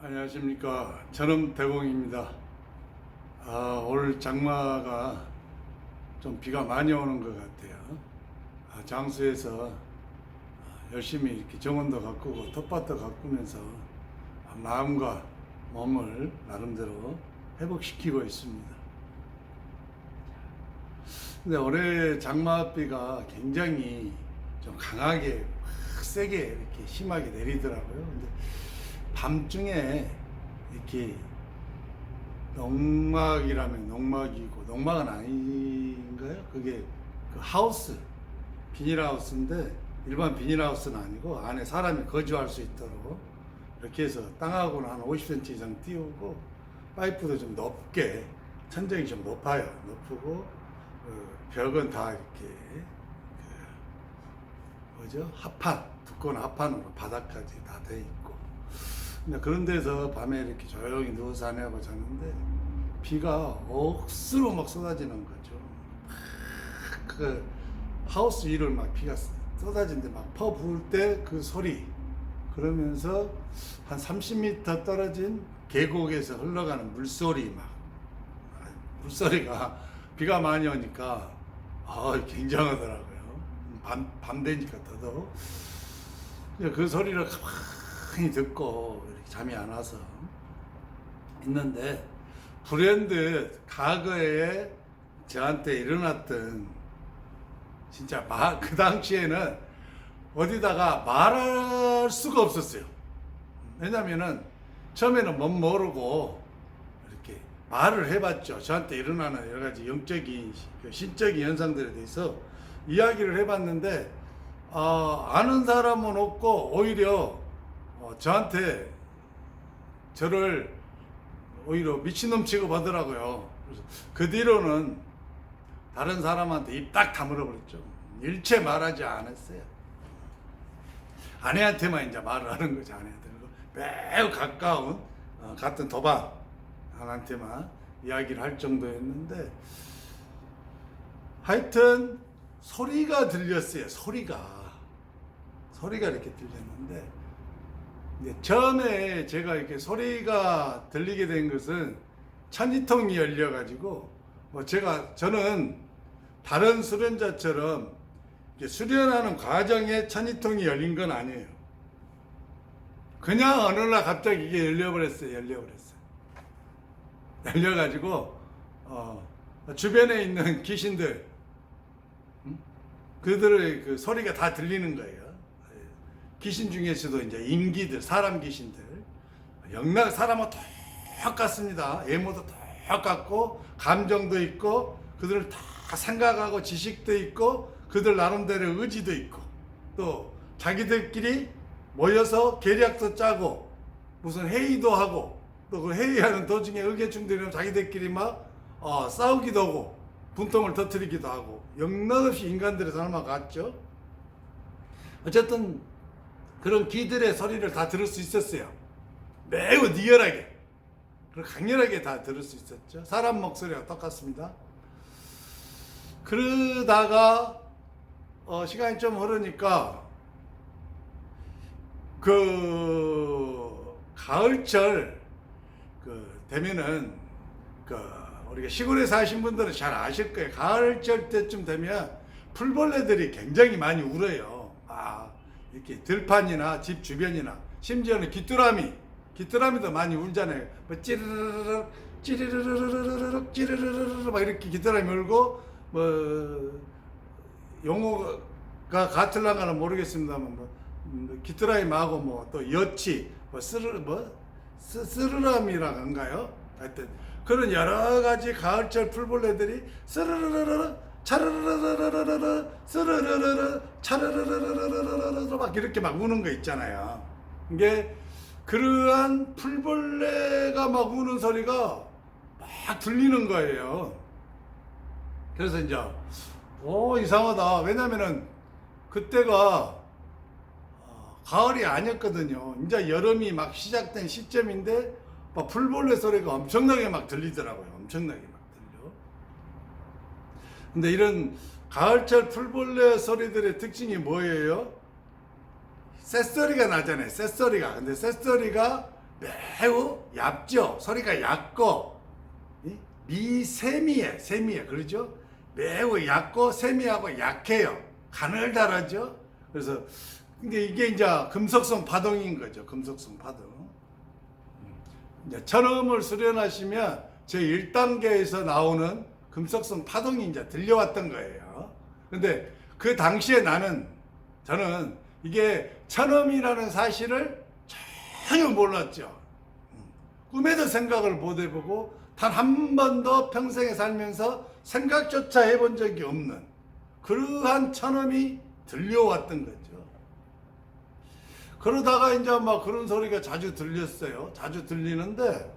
안녕하십니까. 저는 대공입니다. 올 장마가 좀 비가 많이 오는 것 같아요. 장수에서 열심히 이렇게 정원도 가꾸고 텃밭도 가꾸면서 마음과 몸을 나름대로 회복시키고 있습니다. 근데 올해 장마비가 굉장히 좀 강하게 확 세게 이렇게 심하게 내리더라고요. 근데 밤중에 이렇게 농막이라면 농막이고 농막은 아닌가요? 그게 그 하우스 비닐하우스인데 일반 비닐하우스는 아니고 안에 사람이 거주할 수 있도록 이렇게 해서 땅하고는 한 50cm 이상 띄우고 파이프도 좀 높게 천정이 좀 높아요. 높고 벽은 다 이렇게 뭐죠? 합판 두꺼운 합판으로 바닥까지 다 돼 있고 그런 데서 밤에 이렇게 조용히 누워서 자냐고 자는데 비가 억수로 막 쏟아지는 거죠. 그 하우스 위를 막 비가 쏟아지는데 막 퍼 부을 때 그 소리 그러면서 한 30m 떨어진 계곡에서 흘러가는 물소리 물소리가 비가 많이 오니까 굉장하더라고요. 밤 되니까 더더욱 그 소리를 가만히 듣고 이렇게 잠이 안 와서 있는데 불현듯 과거에 저한테 일어났던 진짜 그 당시에는 어디다가 말할 수가 없었어요. 왜냐면은 처음에는 못 모르고 이렇게 말을 해봤죠. 저한테 일어나는 여러 가지 영적인 신적인 현상들에 대해서 이야기를 해봤는데 아는 사람은 없고 오히려 저한테 저를 오히려 미친놈 취급하더라고요. 그래서 그 뒤로는 다른 사람한테 입 딱 다물어 버렸죠. 일체 말하지 않았어요. 아내한테만 이제 말을 하는 거죠. 아내한테 매우 가까운 같은 도반 한테만 이야기를 할 정도였는데 하여튼 소리가 들렸어요. 소리가 이렇게 들렸는데 처음에 제가 이렇게 소리가 들리게 된 것은 천지통이 열려가지고 저는 다른 수련자처럼 수련하는 과정에 천지통이 열린 건 아니에요. 그냥 어느 날 갑자기 이게 열려버렸어요. 열려가지고 주변에 있는 귀신들 그들의 그 소리가 다 들리는 거예요. 귀신 중에서도 이제 인기들, 사람 귀신들, 사람하고 똑같습니다. 외모도 똑같고, 감정도 있고, 그들을 다 생각하고, 지식도 있고, 그들 나름대로 의지도 있고, 또 자기들끼리 모여서 계략도 짜고, 무슨 회의도 하고, 또 그 회의하는 도중에 의견 충돌이면 자기들끼리 막 싸우기도 하고, 분통을 터뜨리기도 하고, 영락없이 인간들의 삶과 같죠. 어쨌든 그런 귀들의 소리를 다 들을 수 있었어요. 매우 리얼하게 그리고 강렬하게 다 들을 수 있었죠. 사람 목소리가 똑같습니다. 그러다가 시간이 좀 흐르니까 그 가을철 되면은 우리가 시골에 사신 분들은 잘 아실 거예요. 가을철 때쯤 되면 풀벌레들이 굉장히 많이 울어요. 이렇게 들판이나 집 주변이나 심지어는 귀뚜라미도 많이 울잖아요. 찌르르르륵 찌르르르르륵 찌르르르르 막 이렇게 귀뚜라미 울고 용어가 같을랑가는 모르겠습니다만 귀뚜라미하고 또 여치 스르람이라고 한가요? 하여튼 그런 여러 가지 가을철 풀벌레들이 스르르르르 차르르르르르르 스르르르르 차르르르르르르 막 이렇게 막 우는 거 있잖아요. 이게 그러한 풀벌레가 막 우는 소리가 막 들리는 거예요. 그래서 이제 이상하다. 왜냐면은 그때가 가을이 아니었거든요. 이제 여름이 막 시작된 시점인데 막 풀벌레 소리가 엄청나게 막 들리더라고요. 엄청나게 막 들려. 근데 이런 가을철 풀벌레 소리들의 특징이 뭐예요? 쇳소리가 나잖아요. 쇳소리가. 근데 쇳소리가 매우 얇죠. 소리가 얇고 세미해 그러죠. 매우 얇고 세미하고 약해요. 가늘다랗죠. 그래서 근데 이게 이제 금속성 파동인 거죠. 금속성 파동. 이제 천음을 수련하시면 제 1단계에서 나오는 금속성 파동이 이제 들려왔던 거예요. 근데 그 당시에 저는 이게 천음이라는 사실을 전혀 몰랐죠. 꿈에도 생각을 못 해보고 단 한 번도 평생에 살면서 생각조차 해본 적이 없는 그러한 천음이 들려왔던 거죠. 그러다가 이제 막 그런 소리가 자주 들렸어요. 자주 들리는데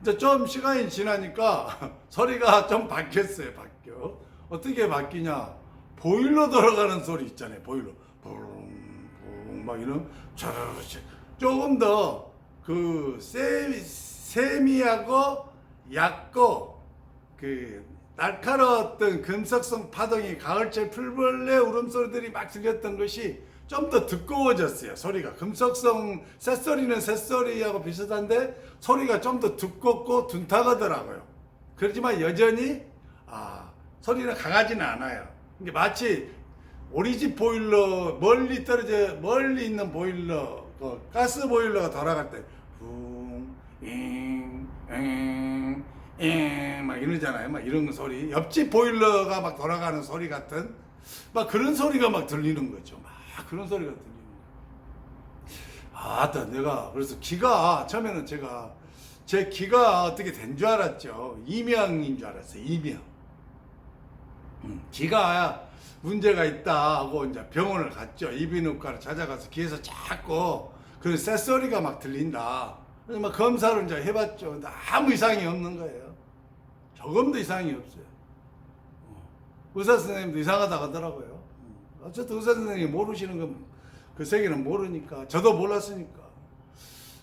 이제 좀 시간이 지나니까 소리가 좀 바뀌었어요. 바뀌어. 어떻게 바뀌냐? 보일러 돌아가는 소리 있잖아요. 보일러. 붕붕 막 이런 조금 더 그 세미하고 얇고 그 날카로웠던 금속성 파동이 가을철 풀벌레 울음소리들이 막 들렸던 것이 좀 더 두꺼워졌어요. 소리가 금속성 쇳소리는 쇳소리하고 비슷한데 소리가 좀 더 두껍고 둔탁하더라고요. 그렇지만 여전히 소리는 강하지는 않아요. 이게 마치 우리 집 보일러 멀리 있는 보일러 가스 보일러가 돌아갈 때 막 이러잖아요. 막 이런 소리. 옆집 보일러가 막 돌아가는 소리 같은 막 그런 소리가 막 들리는 거죠. 막 그런 소리가 들리는 거예요. 내가 그래서 처음에는 제 귀가 어떻게 된 줄 알았죠. 이명인 줄 알았어요. 이명. 귀가 문제가 있다 하고 이제 병원을 갔죠. 이비인후과를 찾아가서 귀에서 자꾸 그 쇳소리가 막 들린다. 그래서 막 검사를 이제 해봤죠. 근데 아무 이상이 없는 거예요. 조금도 이상이 없어요. 의사 선생님도 이상하다고 하더라고요. 어쨌든 의사 선생님이 모르시는 건 그 세계는 모르니까 저도 몰랐으니까.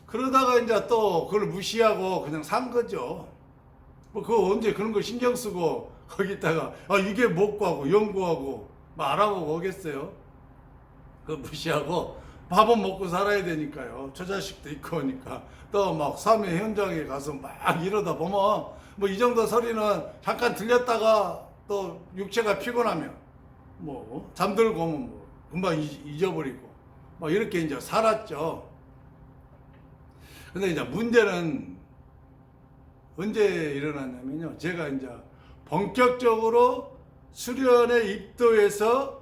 그러다가 이제 또 그걸 무시하고 그냥 산 거죠. 뭐 그거 언제 그런 걸 신경 쓰고 거기다가 이게 뭐고 하고 연구하고 막 알아보고 오겠어요. 그거 무시하고 밥은 먹고 살아야 되니까요. 처자식도 있고 하니까 또 막 삶의 현장에 가서 막 이러다 보면 뭐 이 정도 소리는 잠깐 들렸다가 또 육체가 피곤하면 뭐 잠들고 오면 뭐 금방 잊어버리고 막 이렇게 이제 살았죠. 근데 이제 문제는 언제 일어났냐면요. 제가 이제 본격적으로 수련에 입도해서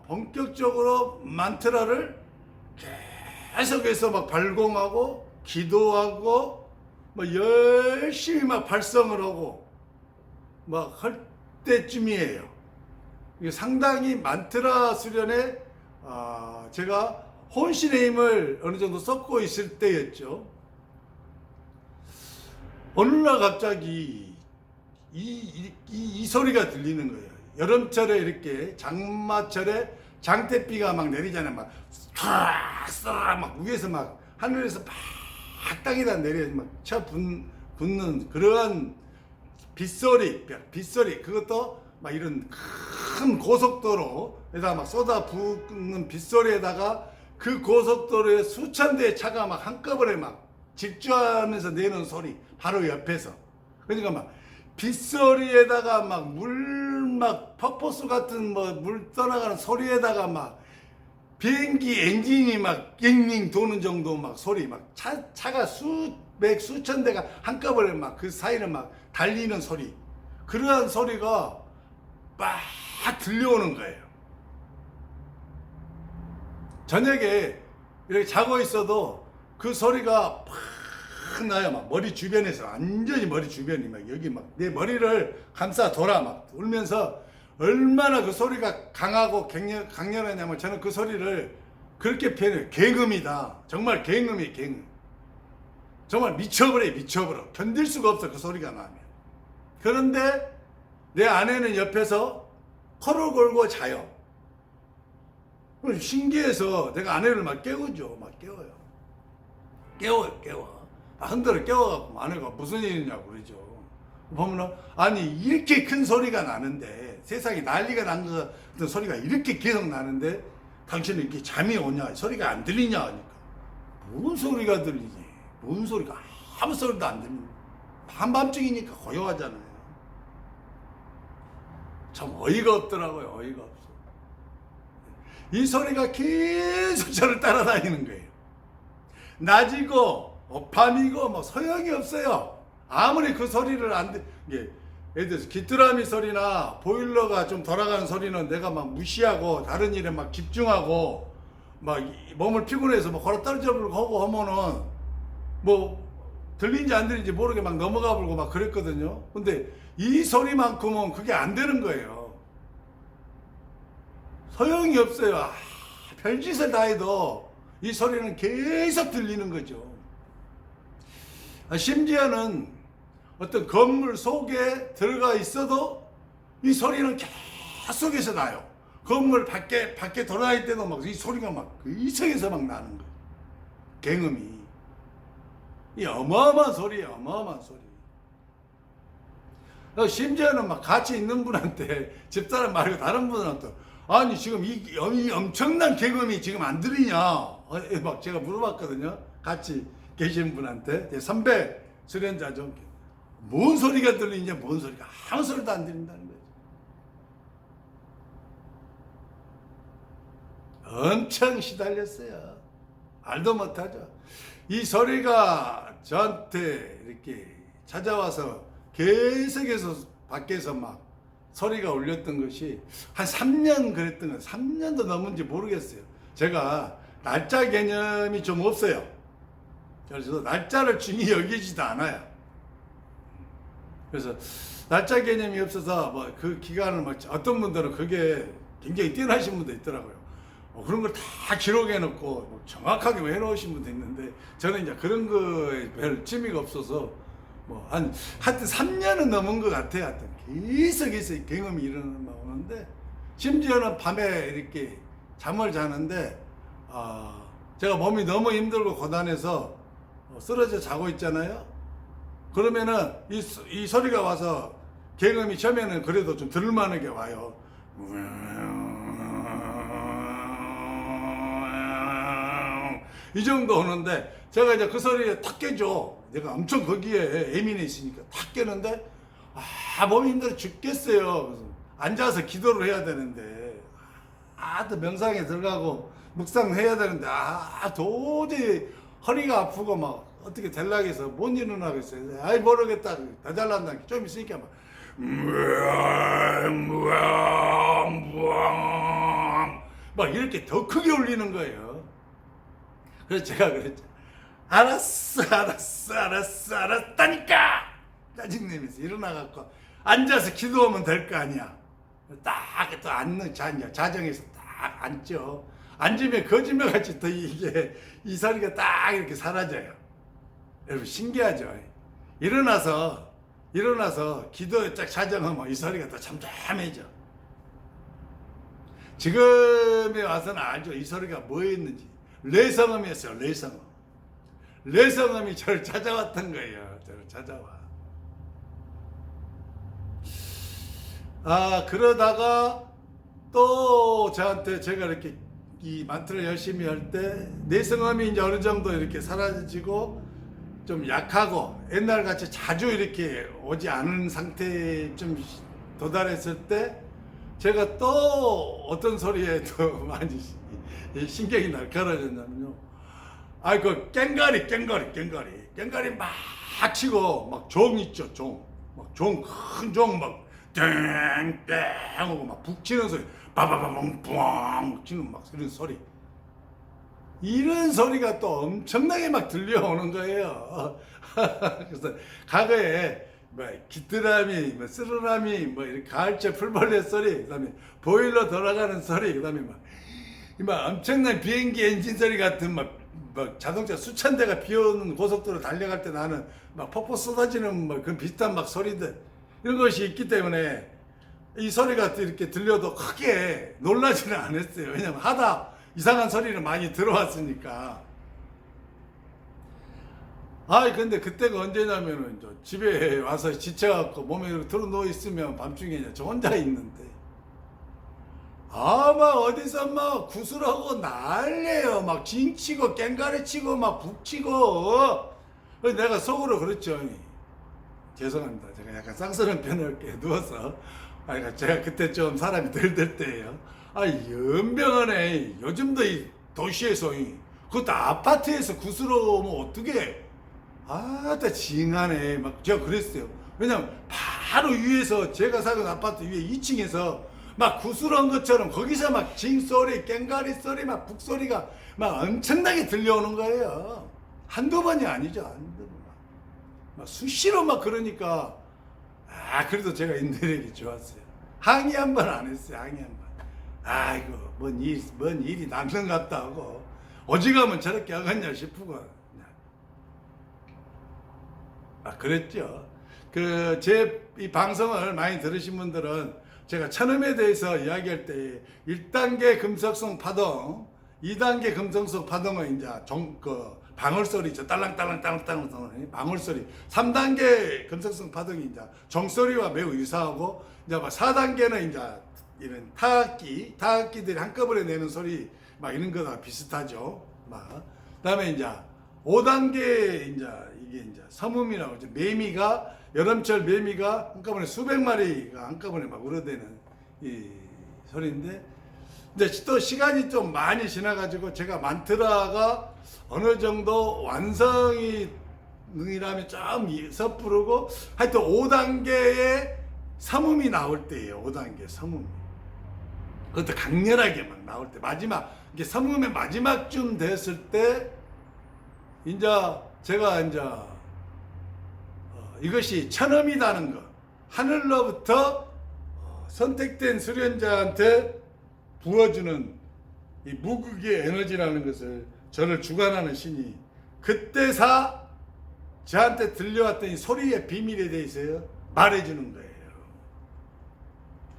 본격적으로 만트라를 계속해서 막 발공하고 기도하고 뭐 열심히 막 발성을 하고 막 할 때쯤이에요. 이게 상당히 만트라 수련에 제가 혼신의 힘을 어느 정도 쏟고 있을 때였죠. 어느 날 갑자기 이 소리가 들리는 거예요. 여름철에 이렇게 장마철에 장대비가 막 내리잖아요. 막 쏴 막 위에서 막 하늘에서 막 땅에다 내려 막 쳐 붙는 그러한 빗소리 그것도 막 이런 큰 고속도로에다가 막 쏟아 붓는 빗소리에다가 그 고속도로에 수천 대의 차가 막 한꺼번에 막 질주하면서 내는 소리 바로 옆에서. 그러니까 막 빗소리에다가 막 폭포수 같은 뭐 물 떠나가는 소리에다가 막 비행기 엔진이 막 링링 도는 정도 막 소리 막 차가 수천 대가 한꺼번에 막 그 사이를 막 달리는 소리. 그러한 소리가 막 들려오는 거예요. 저녁에 이렇게 자고 있어도 그 소리가 팍 나요. 막 머리 주변에서 완전히 머리 주변이 막 여기 막 내 머리를 감싸 돌아 막 울면서 얼마나 그 소리가 강하고 강렬하냐면 저는 그 소리를 그렇게 표현해요. 갱음이다. 정말 갱음이에요. 갱음. 정말 미쳐버려. 견딜 수가 없어 그 소리가 나면. 그런데 내 아내는 옆에서 코를 골고 자요. 신기해서 내가 아내를 막 깨우죠. 막 깨워요. 깨워. 흔들어 깨워갖고 아내가 무슨 일이냐고 그러죠. 보면은 아니 이렇게 큰 소리가 나는데 세상에 난리가 난 것 같은 소리가 이렇게 계속 나는데 당신은 이렇게 잠이 오냐 소리가 안 들리냐 하니까 무슨 소리가 들리지 뭔 소리가 아무 소리도 안 들립니다. 한밤중이니까 고요하잖아요. 참 어이가 없더라고요. 어이가 없어. 이 소리가 계속 저를 따라다니는 거예요. 낮이고 밤이고 뭐 소용이 없어요. 아무리 그 소리를 안 예를 들어서 귀뚜라미 소리나 보일러가 좀 돌아가는 소리는 내가 막 무시하고 다른 일에 막 집중하고 막 몸을 피곤해서 뭐 걸어 떨어져 버리고 하고 하면은 뭐 들린지 안 들린지 모르게 막 넘어가 버리고 막 그랬거든요. 근데 이 소리만큼은 그게 안 되는 거예요. 소용이 없어요. 별짓을 다 해도 이 소리는 계속 들리는 거죠. 심지어는 어떤 건물 속에 들어가 있어도 이 소리는 계속해서 나요. 건물 밖에 돌아다닐 때도 막 이 소리가 막 이성에서 막 나는 거예요. 갱음이. 이 어마어마한 소리예요. 어마어마한 소리. 심지어는 막 같이 있는 분한테 집사람 말고 다른 분한테 아니 지금 이 엄청난 갱음이 지금 안 들리냐 막 제가 물어봤거든요. 같이 계신 분한테 선배 수련자 좀 뭔 소리가 들리냐 뭔 소리가 아무 소리도 안 들린다는 거죠. 엄청 시달렸어요. 말도 못하죠. 이 소리가 저한테 이렇게 찾아와서 계속해서 밖에서 막 소리가 울렸던 것이 한 3년 그랬던 거예요. 3년도 넘은지 모르겠어요. 제가 날짜 개념이 좀 없어요. 그래서 날짜를 중히 여기지도 않아요. 그래서 날짜 개념이 없어서 뭐 그 기간을 막 어떤 분들은 그게 굉장히 뛰어나신 분도 있더라고요. 그런 걸 다 기록해 놓고 뭐 정확하게 해 놓으신 분도 있는데 저는 이제 그런 거에 별 취미가 없어서 뭐 하여튼 3년은 넘은 것 같아요. 하여튼 계속해서 경험이 일어나오는데 심지어는 밤에 이렇게 잠을 자는데 제가 몸이 너무 힘들고 고단해서 쓰러져 자고 있잖아요. 그러면은 이 소리가 와서 경험이 처음에는 그래도 좀 들을만하게 와요. 이 정도 오는데 제가 이제 그 소리에 탁 깨죠. 내가 엄청 거기에 예민해 있으니까 탁 깨는데 몸이 힘들어 죽겠어요. 그래서 앉아서 기도를 해야 되는데 또 명상에 들어가고 묵상해야 되는데 도저히 허리가 아프고 막 어떻게 될라고 해서 못 일어나겠어요. 아이 모르겠다. 다 잘난다. 좀 있으니까 막 이렇게 더 크게 울리는 거예요. 그래서 제가 그랬죠. 알았다니까! 짜증내면서 일어나갖고 앉아서 기도하면 될 거 아니야. 딱 또 앉는 자정에서 딱 앉죠. 앉으면 거짓말같이 또 이 소리가 딱 이렇게 사라져요. 여러분 신기하죠? 일어나서 기도에 딱 자정하면 이 소리가 또 잠잠해져. 지금에 와서는 알죠. 이 소리가 뭐였는지. 레성음이었어요. 레성음이 저를 찾아왔던 거예요. 저를 찾아와. 그러다가 또 저한테 제가 이렇게 이 만트를 열심히 할 때 내성음이 이제 어느 정도 이렇게 사라지고 좀 약하고 옛날같이 자주 이렇게 오지 않은 상태에 좀 도달했을 때 제가 또 어떤 소리에 더 많이 신경이 날카로워졌냐면요. 그 깽가리 막 치고 막 종 있죠. 큰 종 막 땡땡 하고 막 북치는 소리 빠바바봉 뿡 치는 막 그런 소리. 이런 소리가 또 엄청나게 막 들려오는 거예요. 그래서 과거에 뭐 귀뚜라미, 뭐 쓰르라미, 뭐 이렇게 가을철 풀벌레 소리, 그다음에 보일러 돌아가는 소리, 그다음에 막 엄청난 비행기 엔진 소리 같은 막 자동차 수천 대가 비오는 고속도로 달려갈 때 나는 막 폭포 쏟아지는 뭐 그런 비슷한 막 소리들 이런 것이 있기 때문에 이 소리가 이렇게 들려도 크게 놀라지는 않았어요. 왜냐면 하다 이상한 소리를 많이 들어왔으니까. 근데 그때가 언제냐면은 집에 와서 지쳐갖고 몸에 들어 누워 있으면 밤중에 저 혼자 있는데 막 어디서 막 구슬하고 난리예요. 막 징치고 깽가리 치고 막 북치고 그래서 내가 속으로 그랬죠. 죄송합니다. 제가 약간 쌍스러운 편을 누워서. 제가 그때 좀 사람이 덜 될 때예요. 연병하네. 요즘도 이 도시에서, 그것도 아파트에서 구스러우면 어떻게? 나 징하네. 막 제가 그랬어요. 왜냐면 바로 위에서 제가 사는 아파트 위에 2층에서 막 구스러운 것처럼 거기서 막 징소리, 깽가리 소리, 막 북소리가 막 엄청나게 들려오는 거예요. 한두 번이 아니죠. 한두 번. 막 수시로 막 그러니까, 그래도 제가 인내력이 좋았어요. 항의 한 번 안 했어요. 항의 한 번. 아이고, 뭔 일이 남는 것 같다 하고, 어지간하면 저렇게 하겠냐 싶고, 그랬죠. 이 방송을 많이 들으신 분들은 제가 천음에 대해서 이야기할 때 1단계 금속성 파동, 2단계 금속성 파동은 이제 방울소리죠. 딸랑딸랑딸랑딸랑 방울소리. 3단계 금속성 파동이 이제 종소리와 매우 유사하고, 이제 4단계는 이제 이런 타악기들이 한꺼번에 내는 소리, 이런 거랑 비슷하죠. 그다음에 이제 5단계 이게 이제 섬음이라고 하죠. 여름철 매미가 한꺼번에 수백 마리가 한꺼번에 막 울어대는 이 소리인데, 근데 또 시간이 좀 많이 지나가지고 제가 만트라가 어느 정도 완성이 능이라면 좀 섣부르고, 하여튼 5단계의 섬음이 나올 때예요. 5단계 섬음. 그것도 강렬하게 막 나올 때, 이게 섬음의 마지막쯤 됐을 때, 제가 이것이 천음이라는 거, 하늘로부터 선택된 수련자한테 부어주는 이 무극의 에너지라는 것을 저를 주관하는 신이 그때사 저한테 들려왔던 이 소리의 비밀에 대해서 말해주는 거예요.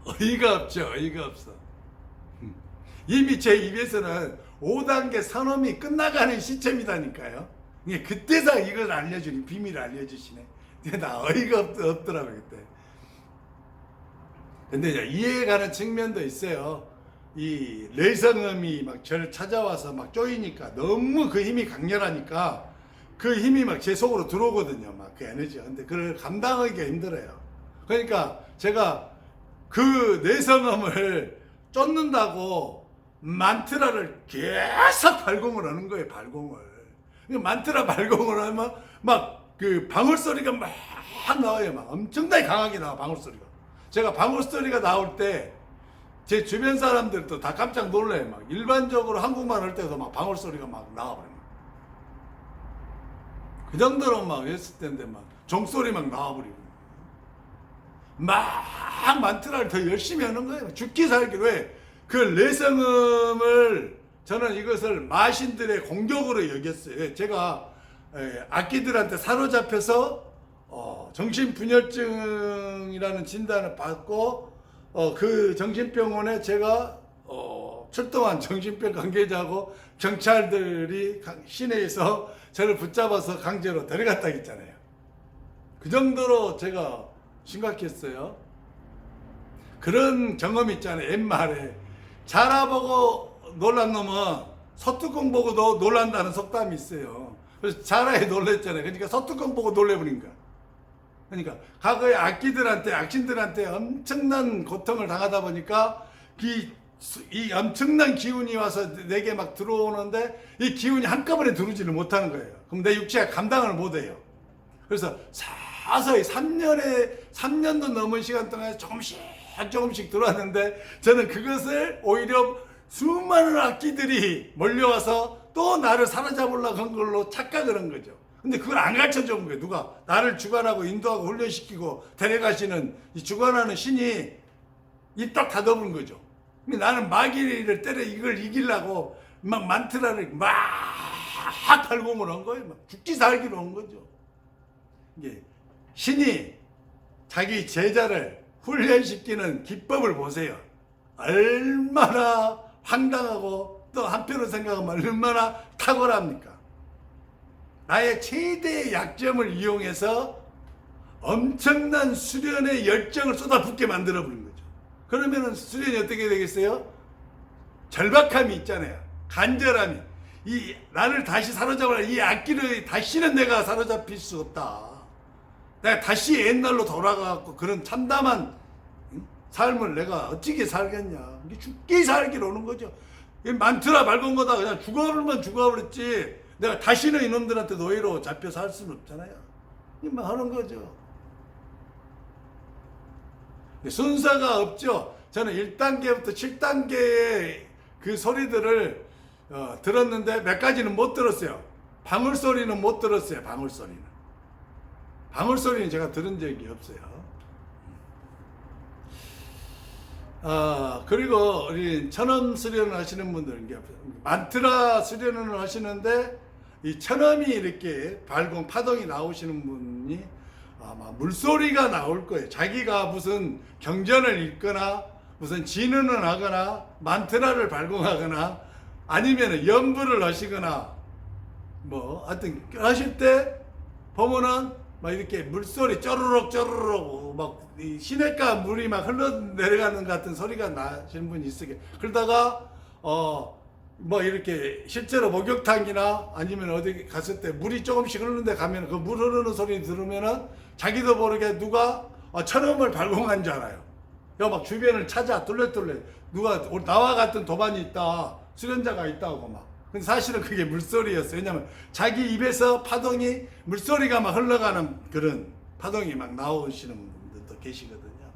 어이가 없죠. 어이가 없어. 이미 제 입에서는 5단계 선음이 끝나가는 시점이다니까요. 그때서 이걸 알려주니, 비밀을 알려주시네. 나 어이가 없더라고요, 그때. 근데 이제 이해가는 측면도 있어요. 이 레이성음이 막 저를 찾아와서 막 쪼이니까, 너무 그 힘이 강렬하니까 그 힘이 막 제 속으로 들어오거든요. 그 에너지가. 근데 그걸 감당하기가 힘들어요. 그러니까 제가 그 내성음을 쫓는다고 만트라를 계속 발공을 하는 거예요. 발공을. 만트라 발공을 하면 그 방울소리가 막 나와요. 막 엄청나게 강하게 나와, 방울소리가. 제가 방울소리가 나올 때 제 주변 사람들도 다 깜짝 놀라요. 막 일반적으로 한국말 할 때도 막 방울소리가 막 나와버려요. 그 정도로 막 했을 텐데 막 종소리 막 나와버리고. 막 만트라를 더 열심히 하는 거예요. 죽기 살기. 왜? 그 내성음을, 저는 이것을 마신들의 공격으로 여겼어요. 제가 악기들한테 사로잡혀서 정신분열증이라는 진단을 받고, 그 정신병원에 제가 출동한 정신병 관계자하고 경찰들이 시내에서 저를 붙잡아서 강제로 데려갔다 했잖아요. 그 정도로 제가 심각했어요. 그런 경험이 있잖아요. 옛말에 자라보고 놀란 놈은 서뚜껑 보고도 놀란다는 속담이 있어요. 그래서 자라에 놀랬잖아요. 그러니까 서뚜껑 보고 놀래버린 거야. 그러니까 과거에 악신들한테 엄청난 고통을 당하다 보니까 이 엄청난 기운이 와서 내게 막 들어오는데, 이 기운이 한꺼번에 들어오지를 못하는 거예요. 그럼 내 육체가 감당을 못해요. 그래서 서서히 3년도 넘은 시간 동안 조금씩 들어왔는데, 저는 그것을 오히려 수많은 악기들이 몰려와서 또 나를 사로잡으려고 한 걸로 착각을 한 거죠. 근데 그걸 안 가르쳐 준 거예요. 누가 나를 주관하고 인도하고 훈련시키고 데려가시는 이 주관하는 신이 입 딱 닫아버린 거죠. 나는 마귀를 때려 이걸 이기려고 막 만트라를 막 발공을 한 거예요. 막 죽기 살기로 한 거죠. 이게 신이 자기 제자를 훈련시키는 기법을 보세요. 얼마나 황당하고, 또 한편으로 생각하면 얼마나 탁월합니까? 나의 최대의 약점을 이용해서 엄청난 수련의 열정을 쏟아붓게 만들어버린 거죠. 그러면 수련이 어떻게 되겠어요? 절박함이 있잖아요. 간절함이. 이 나를 다시 사로잡을 이 악기를 다시는 내가 사로잡힐 수 없다. 내가 다시 옛날로 돌아가고 그런 참담한 삶을 내가 어떻게 살겠냐. 이게 죽기 살기로 오는 거죠. 만트라 밝은 거다. 그냥 죽어버리면 죽어버렸지. 내가 다시는 이놈들한테 노예로 잡혀 살 수는 없잖아요. 이만 하는 거죠. 순서가 없죠. 저는 1단계부터 7단계의 그 소리들을 들었는데 몇 가지는 못 들었어요. 방울소리는 못 들었어요. 방울소리는 제가 들은 적이 없어요. 그리고 우리 천음 수련을 하시는 분들, 만트라 수련을 하시는데 이 천음이 이렇게 발공 파동이 나오시는 분이 아마 물소리가 나올 거예요. 자기가 무슨 경전을 읽거나 무슨 진언을 하거나 만트라를 발공하거나 아니면 연부를 하시거나 뭐 하여튼 하실 때 보면은 막 이렇게 물소리 쪼르륵 쪼르륵 막 이 시냇가 물이 막 흘러내려가는 같은 소리가 나시는 분이 있어요. 그러다가 뭐 이렇게 실제로 목욕탕이나 아니면 어디 갔을 때 물이 조금씩 흐르는데 가면 그 물 흐르는 소리 들으면은 자기도 모르게 누가 천음을 발공한 줄 알아요. 막 주변을 찾아 뚫레뚫레 누가 나와 같은 도반이 있다, 수련자가 있다고 막. 근데 사실은 그게 물소리였어요. 왜냐면 자기 입에서 파동이 물소리가 막 흘러가는 그런 파동이 막 나오시는 분들도 계시거든요.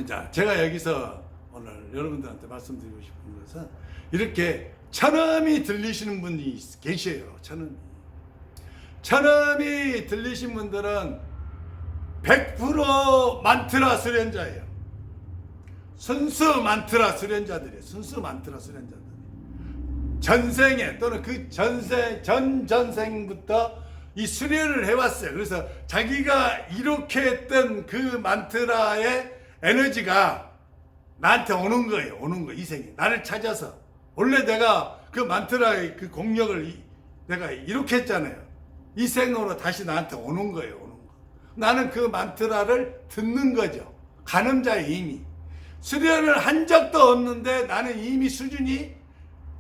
자, 제가 여기서 오늘 여러분들한테 말씀드리고 싶은 것은 이렇게 천음이 들리시는 분이 계셔요. 천음이 들리신 분들은 100% 만트라 수련자예요. 순수 만트라 수련자들이에요. 전생에 또는 그 전전생부터 이 수련을 해왔어요. 그래서 자기가 이렇게 했던 그 만트라의 에너지가 나한테 오는 거예요. 이 생에 나를 찾아서. 원래 내가 그 만트라의 그 공력을 내가 이렇게 했잖아요. 이 생으로 다시 나한테 오는 거예요. 나는 그 만트라를 듣는 거죠. 가늠자의 힘이. 수련을 한 적도 없는데 나는 이미 수준이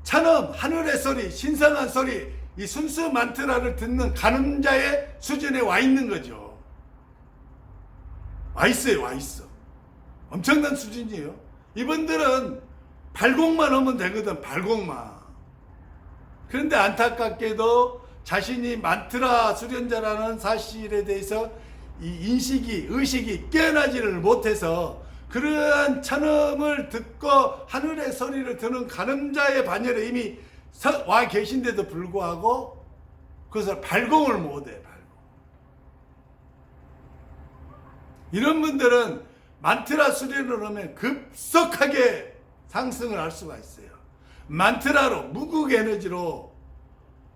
천음, 하늘의 소리, 신성한 소리, 이 순수 만트라를 듣는 가늠자의 수준에 와 있는 거죠. 와 있어. 엄청난 수준이에요. 이분들은 발곡만 하면 되거든, 발곡만. 그런데 안타깝게도 자신이 만트라 수련자라는 사실에 대해서 이 의식이 깨어나지를 못해서 그러한 천음을 듣고 하늘의 소리를 듣는 가늠자의 반열에 이미 와 계신데도 불구하고 그것을 발공을 못해요. 이런 분들은 만트라 수련을 하면 급속하게 상승을 할 수가 있어요. 만트라로 무극 에너지로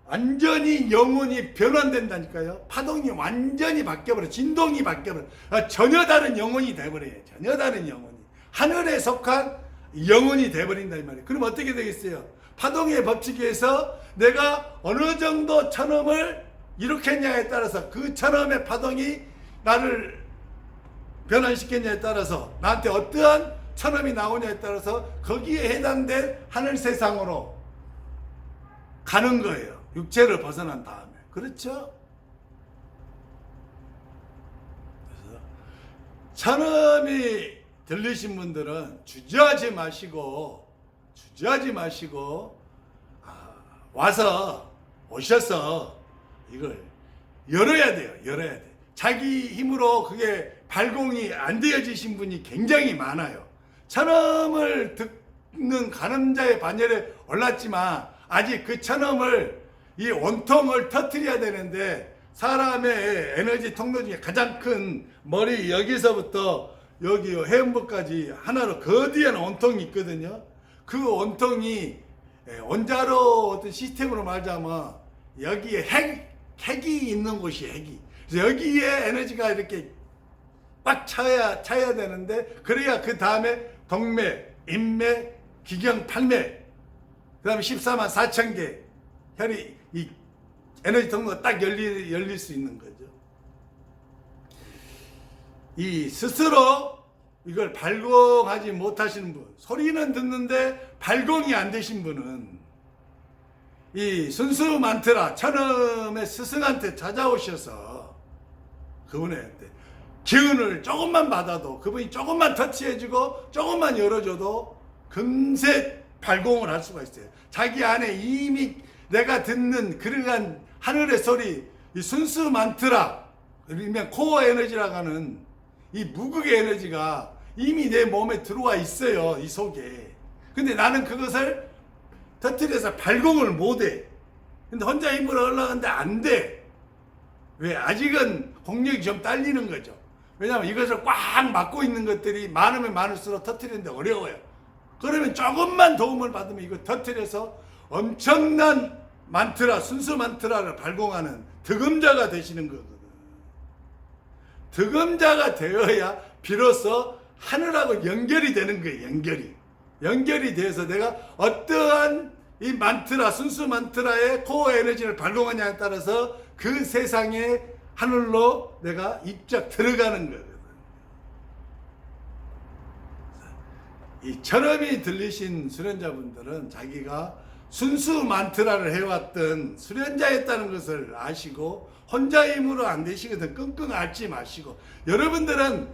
완전히 영혼이 변환된다니까요. 파동이 완전히 바뀌어버려. 진동이 바뀌어버려. 전혀 다른 영혼이 돼버려요. 하늘에 속한 영혼이 돼버린다 이 말이에요. 그럼 어떻게 되겠어요? 파동의 법칙에 의해서 내가 어느 정도 천음을 이렇게 했냐에 따라서 그 천음의 파동이 나를 변환시켰냐에 따라서 나한테 어떠한 천음이 나오냐에 따라서 거기에 해당된 하늘 세상으로 가는 거예요. 육체를 벗어난 다음에. 그렇죠? 그래서 천음이 들리신 분들은 주저하지 마시고 오셔서 이걸 열어야 돼요. 자기 힘으로 그게 발공이 안 되어지신 분이 굉장히 많아요. 천음을 듣는 가늠자의 반열에 올랐지만 아직 그 천음을 이 원통을 터뜨려야 되는데 사람의 에너지 통로 중에 가장 큰 머리 여기서부터 여기 해음부까지 하나로 거대한 원통이 있거든요. 그 원통이 원자로 어떤 시스템으로 말하자면 여기에 핵이 있는 곳이 핵이. 그래서 여기에 에너지가 이렇게 꽉 차야 되는데 그래야 그 다음에 동맥, 인맥, 기경, 팔맥 그 다음에 14만 4천 개 혈이 이 에너지 통로가 딱 열릴 수 있는 거죠. 이 스스로 이걸 발공하지 못하시는 분, 소리는 듣는데 발공이 안 되신 분은 이 순수 만트라 천음의 스승한테 찾아오셔서 그분한테 기운을 조금만 받아도, 그분이 조금만 터치해주고 조금만 열어줘도 금세 발공을 할 수가 있어요. 자기 안에 이미 내가 듣는 그러한 하늘의 소리, 이 순수 만트라, 그러면 코어 에너지라고 하는 이 무극의 에너지가 이미 내 몸에 들어와 있어요. 이 속에. 근데 나는 그것을 터뜨려서 발공을 못해. 근데 혼자 힘으로 올라가는데 안 돼. 왜? 아직은 공력이 좀 딸리는 거죠. 왜냐하면 이것을 꽉 막고 있는 것들이 많으면 많을수록 터뜨리는데 어려워요. 그러면 조금만 도움을 받으면 이거 터뜨려서 엄청난 만트라, 순수 만트라를 발공하는 득음자가 되시는 거거든. 득음자가 되어야 비로소 하늘하고 연결이 되는 거예요. 연결이 돼서 내가 어떠한 이 만트라, 순수 만트라의 코어 에너지를 발동하냐에 따라서 그 세상의 하늘로 내가 입적 들어가는 거거든. 이 철음이 들리신 수련자분들은 자기가 순수 만트라를 해왔던 수련자였다는 것을 아시고 혼자 힘으로 안 되시거든. 끙끙 앓지 마시고, 여러분들은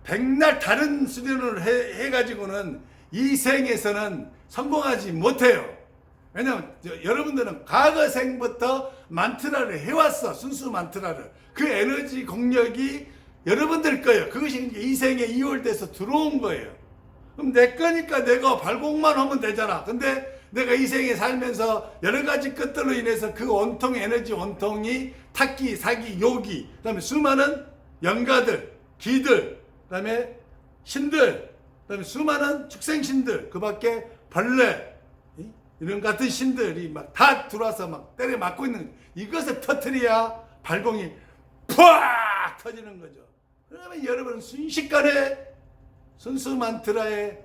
백날 다른 수련을 해가지고는 이 생에서는 성공하지 못해요. 왜냐하면 여러분들은 과거 생부터 만트라를 해왔어. 순수 만트라를. 그 에너지 공력이 여러분들 거예요. 그것이 이 생에 이월돼서 들어온 거예요. 그럼 내 거니까 내가 발공만 하면 되잖아. 근데 내가 이 생에 살면서 여러 가지 것들로 인해서 그 온통 에너지 원통이 탁기, 사기, 요기, 그 다음에 수많은 영가들, 기들, 그 다음에 신들, 그 다음에 수많은 축생신들, 그 밖에 벌레, 이런 같은 신들이 막 다 들어와서 막 때려 맞고 있는, 이것을 터뜨려야 발공이 푸악 터지는 거죠. 그러면 여러분은 순식간에 순수 만트라의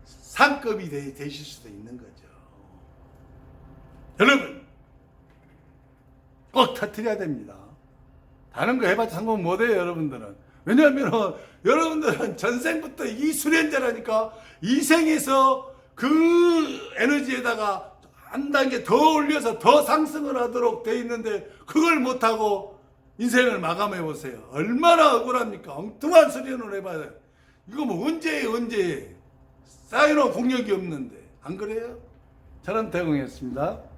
상급이 되실 수도 있는 거죠. 여러분 꼭 터뜨려야 됩니다. 다른 거 해봤자 성공 못해요. 여러분들은. 왜냐하면 여러분들은 전생부터 이 수련자라니까 이 생에서 그 에너지에다가 한 단계 더 올려서 더 상승을 하도록 돼 있는데 그걸 못하고 인생을 마감해 보세요. 얼마나 억울합니까? 엉뚱한 수련을 해봐요. 이거 뭐 언제 쌓여놓은 공력이 없는데. 안 그래요? 저는 대공했습니다.